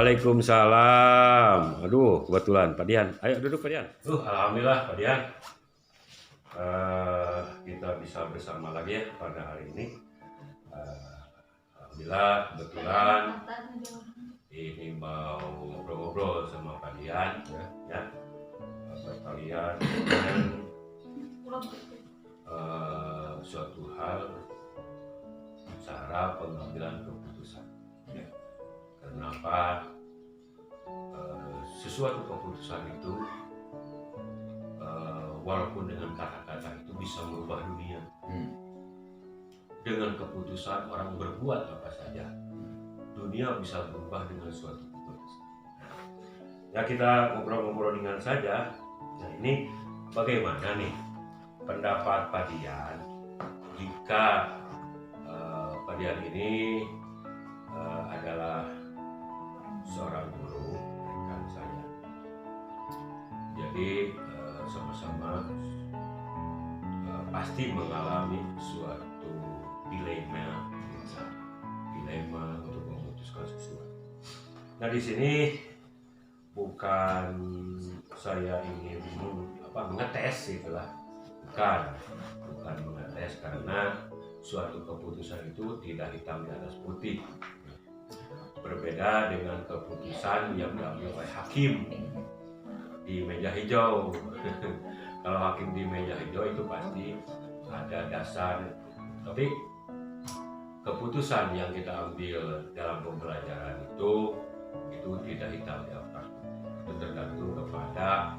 Waalaikumsalam. Aduh, kebetulan Pak Dian. Ayo duduk Pak Dian. Alhamdulillah Pak Dian. Kita bisa bersama lagi ya pada hari ini. Alhamdulillah kebetulan ini mau ngobrol-ngobrol sama Pak Dian ya. Buat kalian dengan suatu hal cara pengambilan keputusan. Ya. Kenapa sesuatu keputusan itu walaupun dengan kata-kata itu bisa merubah dunia. Dengan keputusan orang berbuat apa saja, dunia bisa berubah dengan suatu keputusan. Ya kita ngobrol-ngobrol dengan saja. Nah ini bagaimana nih pendapat Pak Dian jika Pak Dian ini adalah seorang guru rekan saya. Jadi sama-sama pasti mengalami suatu dilema untuk memutuskan sesuatu. Nah di sini bukan saya ingin mengetes itulah, bukan mengetes karena suatu keputusan itu tidak hitam di atas putih. Berbeda dengan keputusan yang diambil oleh hakim di meja hijau. Kalau hakim di meja hijau itu pasti ada dasar. Tapi keputusan yang kita ambil dalam pembelajaran itu tidak hitam di atas putih. Itu tergantung kepada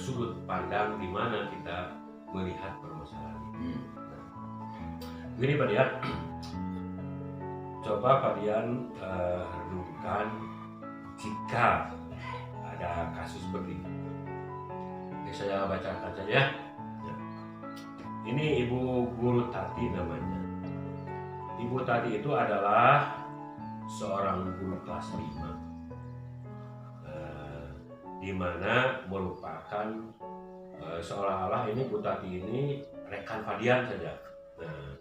sudut pandang di mana kita melihat permasalahan ini. Begini Pak Dian. Coba Pak Dian renungkan jika ada kasus seperti ini. Saya bacakan saja. Ini Ibu Guru Tati namanya. Ibu Tati itu adalah seorang guru kelas 5, di mana merupakan seolah-olah ini Bu Tati ini rekan Pak Dian saja. Nah,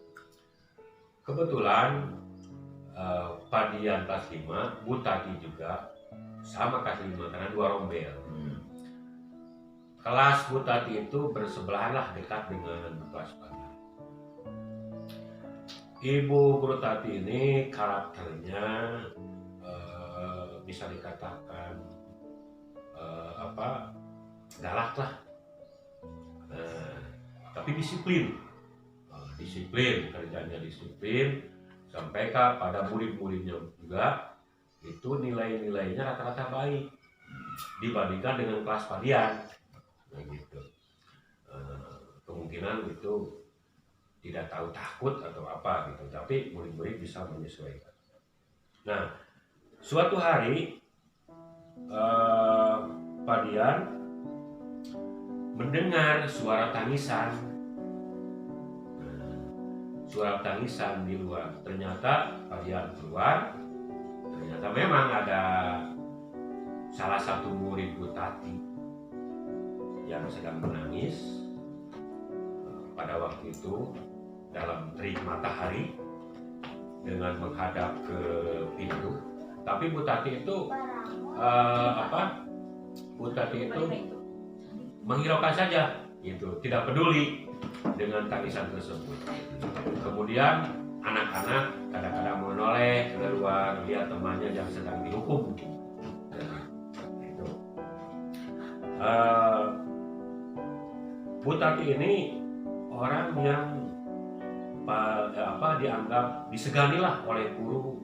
kebetulan Pak Dian kelas 5, Bu Tati juga sama kelas 5 karena 2 rombel. Kelas Bu Tati itu bersebelahan lah, dekat dengan kelas Pak Dian. Ibu Guru Tati ini karakternya bisa dikatakan galak lah, tapi disiplin, kerjanya disiplin. Sampai pada murid-muridnya juga itu nilai-nilainya rata-rata baik dibandingkan dengan kelas Pak Dian. Nah, gitu. Kemungkinan itu tidak tahu takut atau apa gitu, tapi murid-murid bisa menyesuaikan. Nah, suatu hari Pak Dian mendengar suara tangisan. Suara tangisan di luar. Ternyata Pak Dian keluar. Ternyata memang ada salah satu murid Bu Tati yang sedang menangis pada waktu itu dalam terik matahari dengan menghadap ke pintu. Tapi Bu Tati itu Bu Tati itu menghiraukan saja gitu, tidak peduli dengan tangisan tersebut. Kemudian anak-anak kadang-kadang menoleh keluar, lihat temannya yang sedang dihukum. Itu. Bu Tati ini orang yang dianggap disegani lah oleh guru,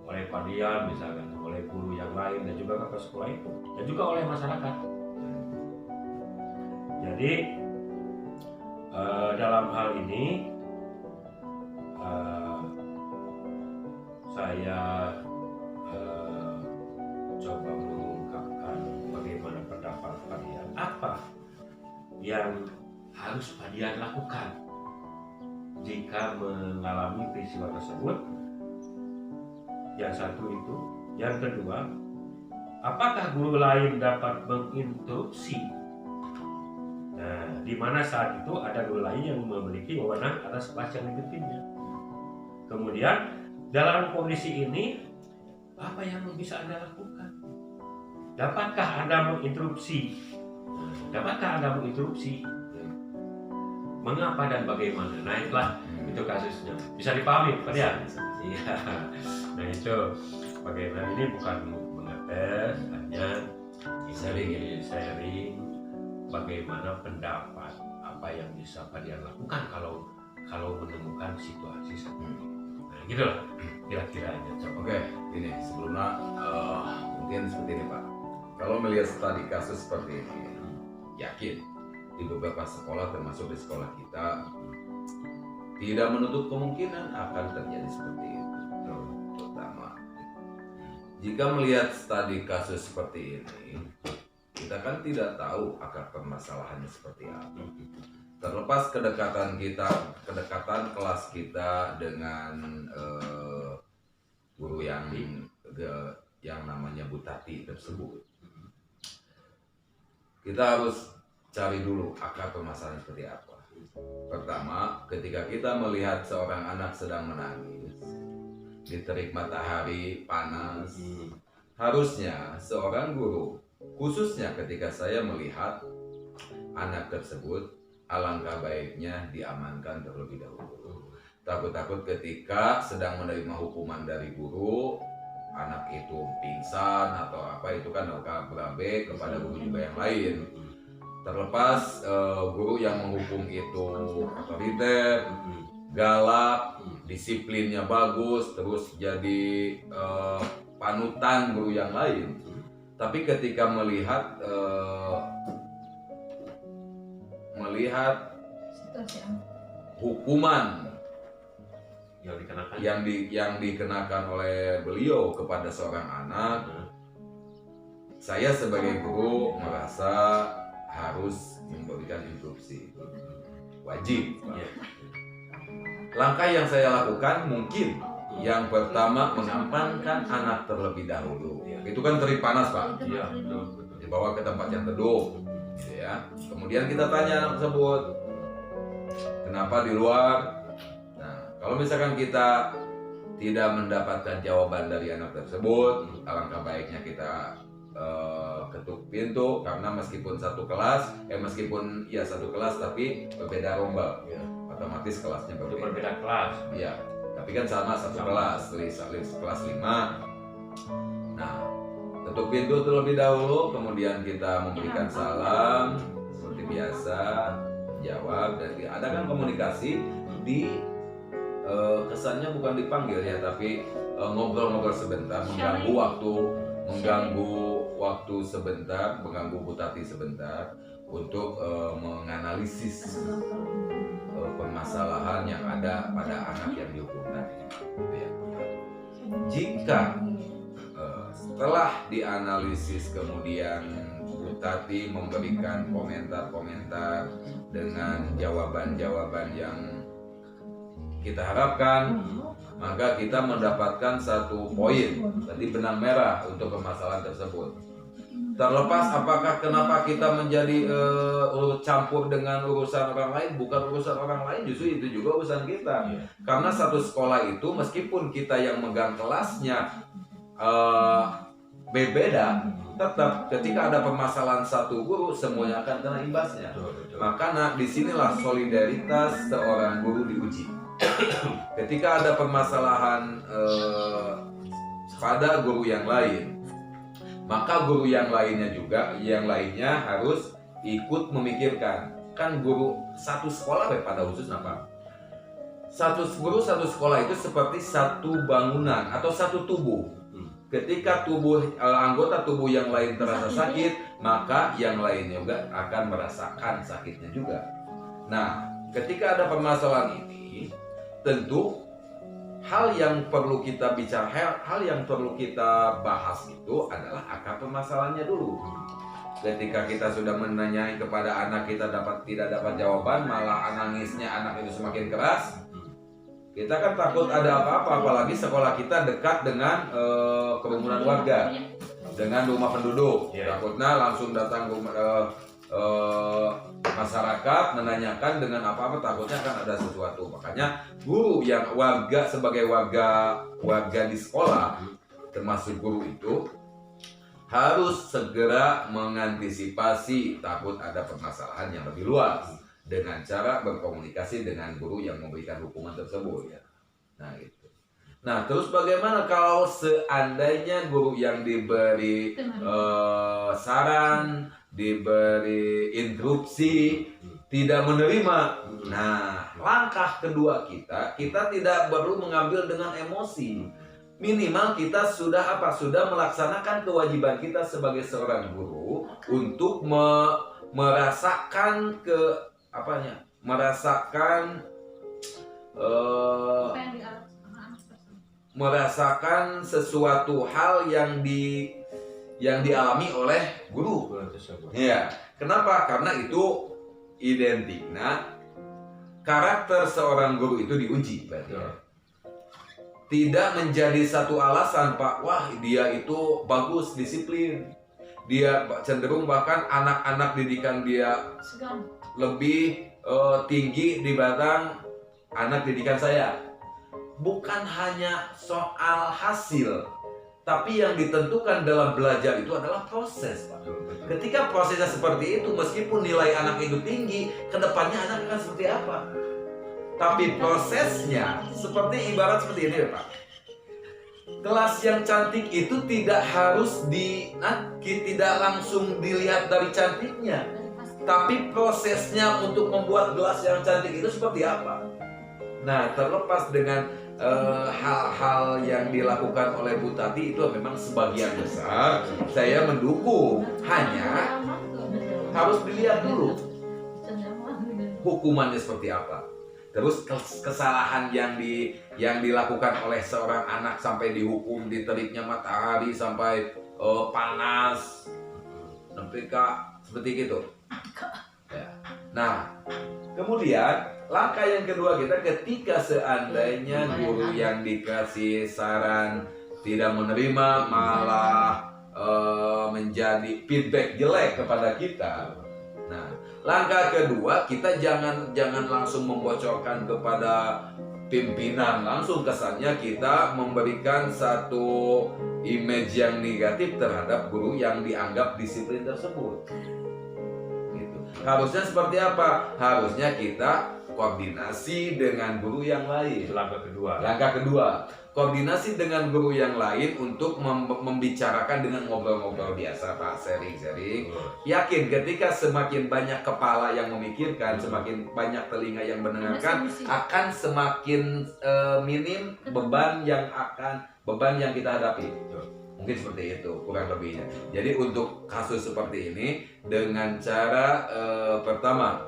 oleh Pak Dian misalkan, oleh guru yang lain dan juga kakak sekolah itu, dan juga oleh masyarakat. Jadi dalam hal ini saya coba mengungkapkan bagaimana pendapat Pak Dian, apa yang harus Pak Dian lakukan jika mengalami peristiwa tersebut. Yang satu itu. Yang kedua, apakah guru lain dapat menginstruksi? Nah, di mana saat itu ada guru lain yang memiliki wewenang atas kelas yang dipimpinnya. Kemudian dalam kondisi ini apa yang bisa Anda lakukan? Dapatkah Anda menginterupsi? Dapatkah Anda menginterupsi? Mengapa dan bagaimana? Nah itulah itu kasusnya. Bisa dipahami Pak ya? Iya. Nah itu bagaimana, ini bukan mengetes, hanya sharing bagaimana pendapat apa yang bisa Pak Dian lakukan kalau menemukan situasi seperti itu. Nah gitu lah kira-kira aja. Oke, ini sebelumnya mungkin seperti ini Pak. Kalau melihat studi kasus seperti ini, yakin di beberapa sekolah termasuk di sekolah kita tidak menutup kemungkinan akan terjadi seperti itu. Terutama jika melihat studi kasus seperti ini, kita kan tidak tahu akar permasalahannya seperti apa. Terlepas kedekatan kelas kita dengan guru yang namanya Bu Tati tersebut, kita harus cari dulu akar permasalahan seperti apa. Pertama, ketika kita melihat seorang anak sedang menangis di terik matahari panas, harusnya seorang guru, khususnya ketika saya melihat anak tersebut, alangkah baiknya diamankan terlebih dahulu. Takut-takut ketika sedang menerima hukuman dari guru, anak itu pingsan atau apa, itu kan akan berabe kepada guru juga yang lain. Terlepas guru yang menghukum itu otoriter, galak, disiplinnya bagus, terus jadi panutan guru yang lain. Tapi ketika melihat hukuman yang dikenakan oleh beliau kepada seorang anak, saya sebagai guru merasa harus memberikan instruksi, wajib. Langkah yang saya lakukan mungkin yang pertama mengamankan anak terlebih dahulu. Itu kan terik panas Pak, dibawa ke tempat yang teduh, gitu ya. Kemudian kita tanya anak tersebut, kenapa di luar? Kalau misalkan kita tidak mendapatkan jawaban dari anak tersebut, alangkah baiknya kita ketuk pintu, karena meskipun satu kelas tapi berbeda rombak, otomatis kelasnya berbeda kelas. Iya, tapi kan sama satu kelas, kelas 5. Nah, ketuk pintu terlebih dahulu, kemudian kita memberikan salam seperti biasa, jawab, dan adakan komunikasi di kesannya bukan dipanggil ya, tapi ngobrol-ngobrol sebentar, mengganggu waktu sebentar, mengganggu Bu Tati sebentar untuk menganalisis permasalahan yang ada pada anak yang dihukum tadi. Jika setelah dianalisis kemudian Bu Tati memberikan komentar-komentar dengan jawaban-jawaban yang kita harapkan, maka kita mendapatkan satu poin, tadi benang merah untuk permasalahan tersebut. Terlepas kenapa kita menjadi campur dengan urusan orang lain, bukan urusan orang lain, justru itu juga urusan kita. Karena satu sekolah itu meskipun kita yang megang kelasnya berbeda, tetap ketika ada permasalahan satu guru, semuanya akan kena imbasnya. Maka disinilah solidaritas seorang guru diuji. Ketika ada permasalahan pada guru yang lain, maka guru yang lainnya harus ikut memikirkan. Kan guru satu sekolah pada khusus apa? Satu sekolah itu seperti satu bangunan atau satu tubuh. Ketika anggota tubuh yang lain terasa sakit, maka yang lainnya juga akan merasakan sakitnya juga. Nah, ketika ada permasalahan ini, tentu hal yang perlu kita bahas itu adalah akar permasalahannya dulu. Ketika kita sudah menanyai kepada anak, kita tidak dapat jawaban, malah nangisnya anak itu semakin keras, kita kan takut ada apa-apa. Apalagi sekolah kita dekat dengan kerumunan warga, dengan rumah penduduk. Takutnya langsung datang masyarakat menanyakan dengan apa-apa, takutnya akan ada sesuatu. Makanya guru yang sebagai warga di sekolah termasuk guru itu harus segera mengantisipasi takut ada permasalahan yang lebih luas dengan cara berkomunikasi dengan guru yang memberikan hukuman tersebut. Nah itu. Nah terus bagaimana kalau seandainya guru yang diberi saran, diberi instruksi tidak menerima? Nah langkah kedua kita tidak perlu mengambil dengan emosi. Minimal kita sudah melaksanakan kewajiban kita sebagai seorang guru untuk merasakan merasakan sesuatu hal yang dialami oleh guru. Ya, kenapa? Karena itu identiknya karakter seorang guru itu diuji, berarti. Tidak menjadi satu alasan, Pak, wah dia itu bagus, disiplin. Dia cenderung bahkan anak-anak didikan dia lebih tinggi dibanding anak didikan saya. Bukan hanya soal hasil, tapi yang ditentukan dalam belajar itu adalah proses, Pak. Ketika prosesnya seperti itu, meskipun nilai anak itu tinggi, kedepannya anak akan seperti apa? Tapi prosesnya ibarat seperti ini, Pak. Kelas yang cantik itu tidak harus tidak langsung dilihat dari cantiknya, tapi prosesnya untuk membuat gelas yang cantik itu seperti apa. Nah, terlepas dengan hal-hal yang dilakukan oleh Bu Tati itu memang sebagian besar saya mendukung. Hanya harus dilihat dulu hukumannya seperti apa. Terus kesalahan yang dilakukan oleh seorang anak sampai dihukum, diteriknya matahari sampai panas, sampai seperti gitu. Ya. Nah, kemudian langkah yang kedua kita ketika seandainya guru yang dikasih saran tidak menerima, malah menjadi feedback jelek kepada kita. Nah, langkah kedua kita jangan langsung membocorkan kepada pimpinan langsung, kesannya kita memberikan satu image yang negatif terhadap guru yang dianggap disiplin tersebut. Gitu. Harusnya seperti apa? Harusnya kita koordinasi dengan guru yang lain. Langkah kedua, koordinasi dengan guru yang lain untuk membicarakan dengan ngobrol-ngobrol biasa, Pak, sharing-sharing. Yakin ketika semakin banyak kepala yang memikirkan, semakin banyak telinga yang mendengarkan, akan semakin minim beban yang kita hadapi. Mungkin seperti itu kurang lebihnya. Jadi untuk kasus seperti ini dengan cara pertama,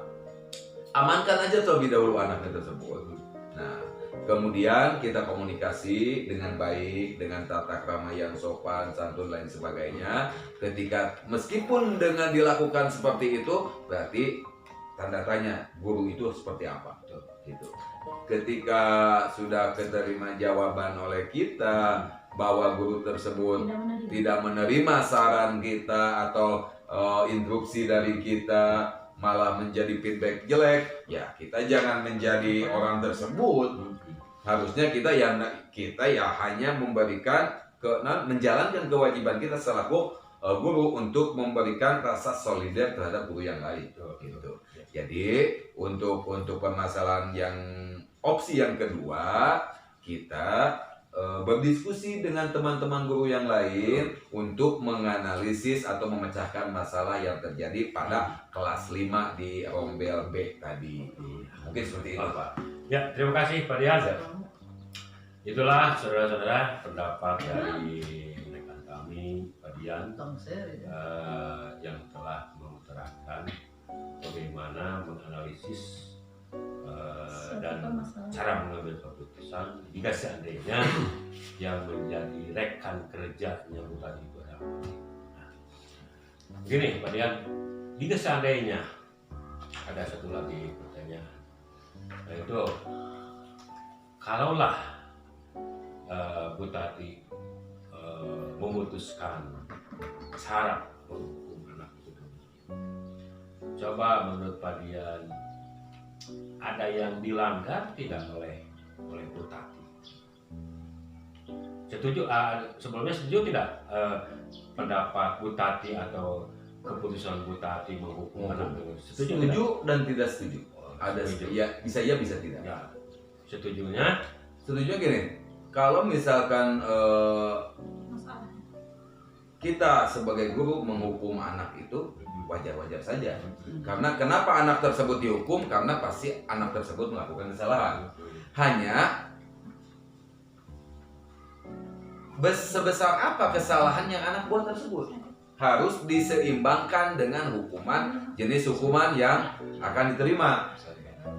amankan aja terlebih dahulu anaknya tersebut. Nah, kemudian kita komunikasi dengan baik, dengan tata krama yang sopan, santun, lain sebagainya. Ketika meskipun dengan dilakukan seperti itu, berarti tanda tanya guru itu seperti apa, gitu. Ketika sudah keterima jawaban oleh kita bahwa guru tersebut tidak menerima saran kita atau instruksi dari kita, malah menjadi feedback jelek, ya kita jangan menjadi orang tersebut. Harusnya kita hanya menjalankan kewajiban kita selaku guru untuk memberikan rasa solider terhadap guru yang lain. Gitu. Jadi untuk permasalahan yang opsi yang kedua, kita berdiskusi dengan teman-teman guru yang lain untuk menganalisis atau memecahkan masalah yang terjadi pada kelas 5 di Rombel B tadi. Mungkin seperti itu, Pak. Ya, terima kasih Pak Dian. Itulah saudara-saudara pendapat dari rekan kami Pak Dian yang telah mengutarakan bagaimana menganalisis dan cara mengambil keputusan jika seandainya yang menjadi rekan kerjanya bukan itu adalah begini Pak Dian, jika seandainya ada satu lagi pertanyaan, yaitu kalaulah Bu Tati memutuskan syarat menghukum anak itu, coba menurut Pak Dian ada yang dilanggar tidak oleh Bu Tati? setuju sebelumnya setuju tidak pendapat Bu Tati atau keputusan Bu Tati menghukum anak itu? Setuju dan tidak setuju. Ada Setuju. ya, bisa tidak. Ya, setujunya Setuju gini, kalau misalkan kita sebagai guru menghukum anak itu wajar-wajar saja. Karena kenapa anak tersebut dihukum? Karena pasti anak tersebut melakukan kesalahan. Hanya sebesar apa kesalahan yang anak buat tersebut harus diseimbangkan dengan jenis hukuman yang akan diterima.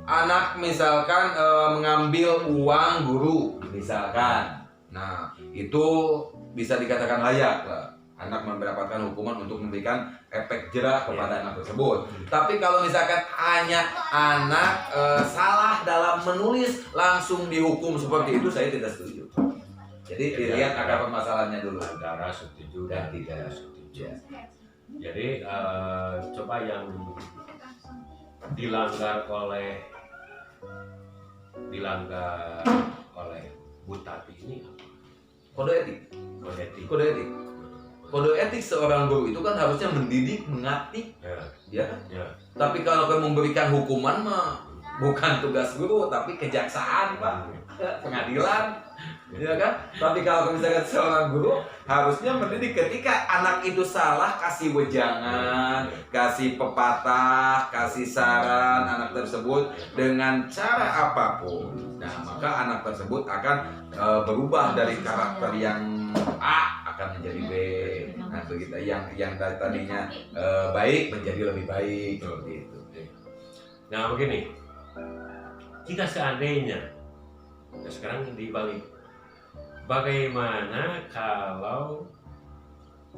Anak misalkan mengambil uang guru misalkan, nah itu bisa dikatakan layak lah. Anak mendapatkan hukuman untuk memberikan efek jera kepada anak tersebut. Tapi kalau misalkan hanya anak salah dalam menulis langsung dihukum seperti itu, saya tidak setuju. Jadi dilihat akar permasalahannya dulu. antara setuju dan tidak setuju. Jadi coba yang dilanggar oleh Bu Tati ini apa? Kode etik. Kode etik. Kode etik. Kode etik seorang guru itu kan harusnya mendidik, mengabdi, ya kan? Ya. Tapi kalau kamu memberikan hukuman mah bukan tugas guru, tapi kejaksaan, Pak, pengadilan, ya kan? Tapi kalau misalkan seorang guru harusnya mendidik ketika anak itu salah, kasih wejangan, kasih pepatah, kasih saran anak tersebut dengan cara apapun. Nah, maka anak tersebut akan berubah dari karakter yang A akan menjadi B. Nah, begitu. Yang tadinya baik menjadi lebih baik seperti itu. Nah begini, jika seandainya sekarang dibalik, bagaimana kalau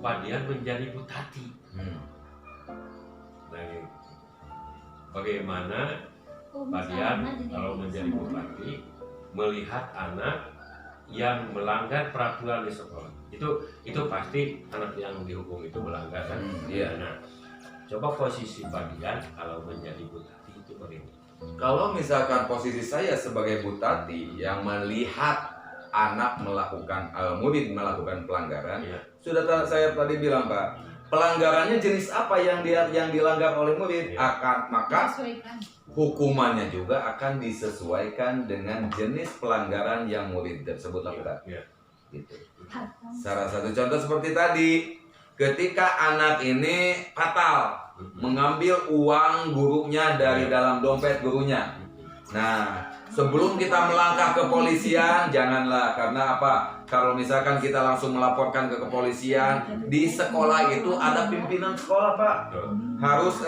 Pak Dian menjadi Bu Tati? Nah, bagaimana Pak Dian kalau menjadi Bu Tati melihat anak yang melanggar peraturan di sekolah? Itu pasti anak yang dihukum itu melanggar kan? Iya. Nah, coba posisi Pak Dian kalau menjadi Bu Tati itu bagaimana? Kalau misalkan posisi saya sebagai Bu Tati yang melihat anak melakukan murid melakukan pelanggaran, Ya. sudah saya tadi bilang, Pak, pelanggarannya jenis apa yang dilanggar oleh murid, Ya. maka hukumannya juga akan disesuaikan dengan jenis pelanggaran yang murid tersebut lakukan. Ya. Gitu. Salah satu contoh seperti tadi, ketika anak ini fatal mengambil uang gurunya dari dalam dompet gurunya. Nah, sebelum kita melangkah ke kepolisian, janganlah, karena apa? Kalau misalkan kita langsung melaporkan ke kepolisian, di sekolah itu ada pimpinan sekolah, Pak. Harus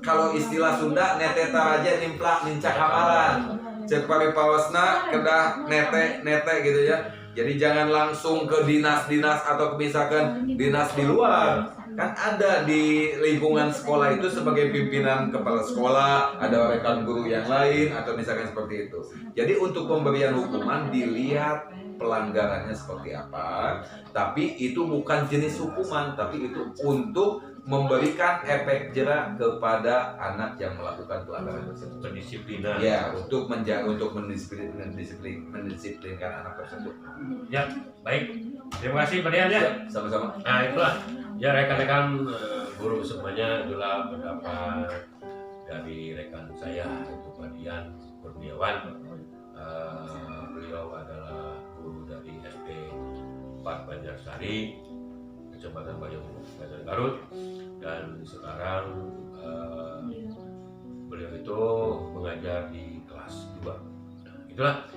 kalau istilah Sunda, neteta raja nimplak nincak hamalan. Cek pari pawasna kedah nete gitu ya. Jadi jangan langsung ke dinas-dinas atau misalkan dinas di luar. Kan ada di lingkungan sekolah itu sebagai pimpinan kepala sekolah, ada rekan guru yang lain atau misalkan seperti itu. Jadi untuk pemberian hukuman dilihat pelanggarannya seperti apa, tapi itu bukan jenis hukuman, tapi itu untuk memberikan efek jera kepada anak yang melakukan pelanggaran tersebut. Pendisiplinan. Ya, untuk mendisiplinkan anak tersebut. Ya, baik. Terima kasih Pak Dian ya. Sama-sama. Nah itulah ya rekan-rekan guru semuanya, itulah pendapat dari rekan saya itu Pak Dian Kurniawan. Beliau adalah guru dari SD 4 Banjarsari, Kecamatan Banjar Garut, dan sekarang beliau itu mengajar di kelas 2. Nah, itulah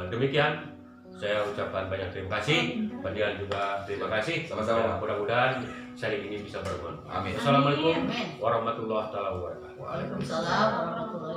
demikian. Saya ucapkan banyak terima kasih. Pak Dian juga terima kasih. Sama-sama. Ya, mudah-mudahan sharing ini bisa bermanfaat. Amin. Assalamualaikum warahmatullahi wabarakatuh. Waalaikumsalam warahmatullahi